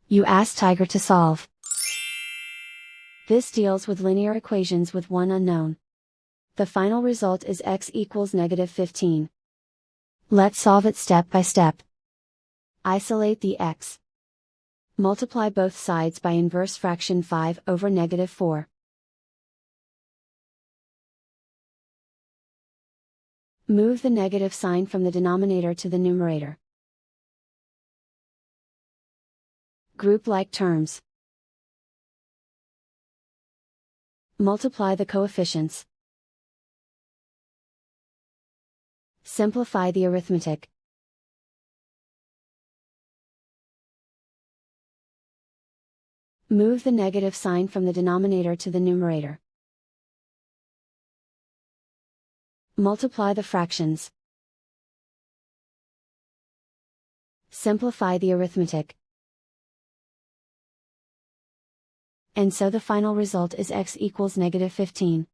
You ask Tiger to solve. This deals with linear equations with one unknown. The final result is x equals -15. Let's solve it step by step. Isolate the x. Multiply both sides by inverse fraction 5 over -4. Move the negative sign from the denominator to the numerator. Group like terms. Multiply the coefficients. Simplify the arithmetic. Move the negative sign from the denominator to the numerator. Multiply the fractions. Simplify the arithmetic. And so the final result is x equals -15.